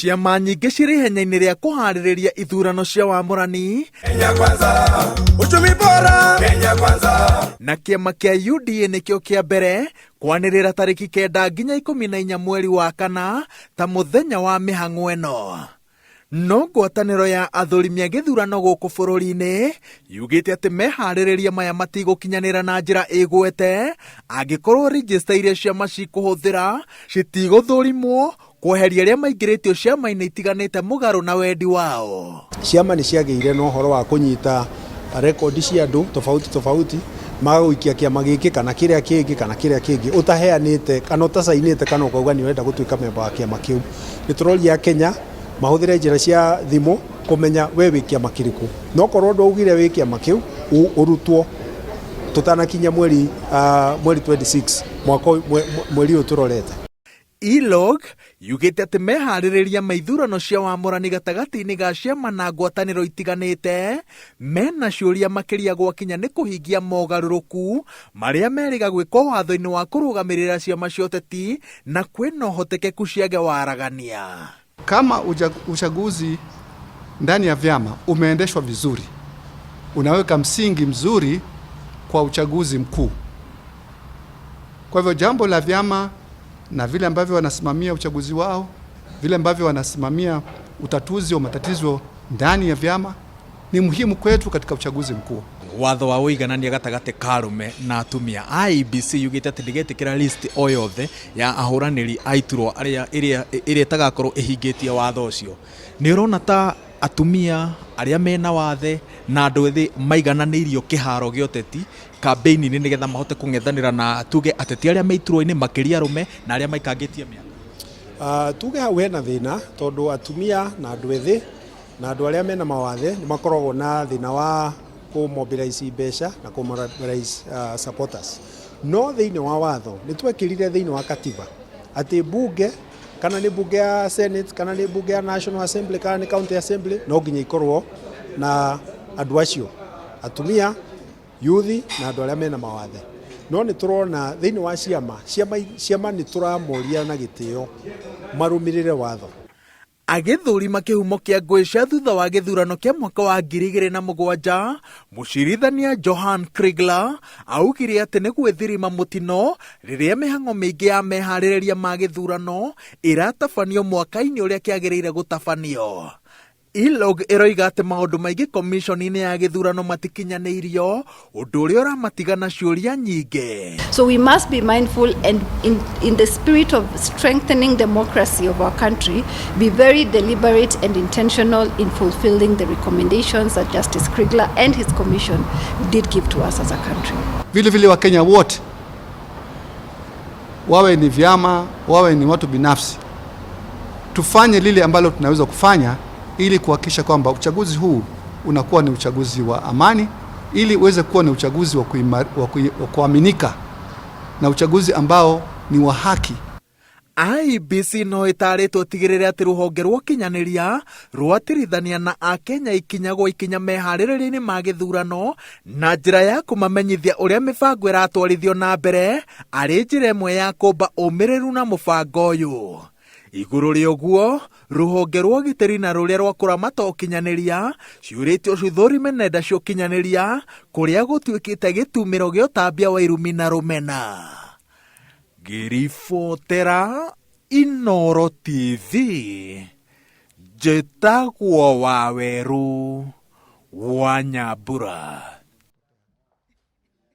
ciama nyingĩ cirĩ ihenya-inĩ rĩa kũharĩrĩria ithurano cia wamũrani na kĩama kĩa UDA nĩkĩo kĩa mbere kwanĩrĩra tarĩki 9 nginya 14 mweri wa kana ta mũthenya wa mĩhang'o ĩno. No ngwatanĩro ya athũrimi a gĩthurano gũkũ bũrũri-inĩ yugĩte atĩ meharĩrĩria maya matigũkinyanĩra na njĩra ĩgwete angĩkorwo rinjista iria ciama cikũhũthĩra citigũthũrimwo kweheria arĩa maingĩrĩtio ciama-inĩ itiganĩte mũgarũ na wendi wao. Ciama nĩ ciagĩire na ũhoro wa kũnyita rekondi cia andũ tofauti magagũikia kĩama gĩkĩ kana kĩrĩa kĩngĩ ũtaheanĩte kana ũtacainĩte kana ũkauga nĩ ũrenda gũtuĩka memba wa kĩama kĩu. Nĩ tũroria Kenya mahũthĩre njĩra cia thimũ kũmenya we wĩ kĩama kĩrĩkũ. No korwo ndwaugire wĩ kĩama kĩu ũrutwo tũtanakinya mweri 26 mweri ũyũ tũrorete. ELOG yugĩte atĩ meharĩrĩria maithurano cia wamũrani gatagatĩ-inĩ ga ciama na ngwatanĩro itiganĩte mena ciũria makĩria gwakinya nĩ kũhingia mogarũrũku marĩa merĩga gwĩkwo watho-inĩ wa kũrũgamĩrĩra ciama cia ũteti na kwĩna ũhotekeku ciage waragania. Kama uchaguzi ndani ya vyama umeendeshwa vizuri, unaweka msingi mzuri kwa uchaguzi mkuu. Kwa hivyo jambo la vyama na vile ambavyo wanasimamia uchaguzi wao, vile ambavyo wanasimamia utatuzi wa matatizo ndani ya vyama ni muhimu kwetu katika uchaguzi mkuu. Watho wa ũiganania gatagatĩ ka arũme na atumia, IEBC yugĩte atĩ ndĩgetĩkĩra list o yothe ya ahũranĩri a iturwa ĩrĩa ĩtagakorwo ĩhingĩtie watho ũcio. Nĩ ũrona ta atumia arĩa mena wathe na andũ ethĩ maigananĩirio kĩharo gĩa ũteti kambĩini-inĩ nĩgetha mahote kũng'ethanĩra na tuge ateti arĩa me iturwa-inĩ makĩria arũme na arĩa maikangĩtie mĩaka? Tuge hau hena thĩna tondũ atumia na andũ ethĩ na andũ arĩa mena mawathe nĩ makoragwo na thĩna wa kũmobilize mbeca na kũmobilize supporters. No thĩinĩ wa watho nĩ twekĩrire thĩinĩ wa katiba atĩ bunge kana nĩ bunge ya Senate kana nĩ bunge ya National Assembly kana nĩ County Assembly no nginya ikorwo na andũ acio atumia, yuthi na andũ arĩa mena mawathe. No nĩ tũrona thĩinĩ wa ciama nĩ tũramoria na gĩtĩo marũmĩrĩre watho. Agĩthũrima kĩhumo kĩa ngũĩ cia thutha wa gĩthurano kĩa mwaka wa 2007, mũcirithania Johan Kriegler augire atĩ nĩ gwĩthirima mũtino rĩrĩa mĩhang'o mĩingĩ ya meharĩrĩria ma gĩthurano ĩratabanio mwaka-inĩ ũrĩa kĩagĩrĩire gũtabanio. ELOG ĩroiga atĩ maũndũ maingĩ komishoni-inĩ ya gĩthurano matikinyanĩirio, ũndũ ũrĩa ũramatiga na ciũria nyingĩ. So we must be mindful and in the spirit of strengthening democracy of our country, be very deliberate and intentional in fulfilling the recommendations that Justice Kriegler and his commission did give to us as a country. Vile Wakenya wote wawe ni vyama, wawe ni watu binafsi, tufanye lile ambalo tunaweza kufanya ili kuhakikisha kwamba uchaguzi huu unakuwa ni uchaguzi wa amani, ili uweze kuwa ni uchaguzi wa kuaminika na uchaguzi ambao ni wa haki. IEBC no ĩtarĩtwo tigĩrĩre atĩ rũhonge rwa kinyanĩria rwatirithania na Akenya ikinya meharĩrĩria-inĩ ma gĩthurano na njĩra ya kũmamenyithia ũrĩa mĩbango ĩratwarithio na mbere arĩ njĩra ĩmwe ya kũmba ũmĩrĩru na mũbango ũyũ. Igũrũ rĩa ũguo, rũhonge rwa ũgitĩri na rũrĩa rwa kũramata ũkinyanĩria ciũrĩtio cithũrime nenda cia ũkinyanĩria kũrĩa gũtuĩkĩte gĩtumĩro gĩa ũtambia wa irumi na rũmena. Ngĩribotera Inooro TV, njĩtagwo Waweru wa Nyambura.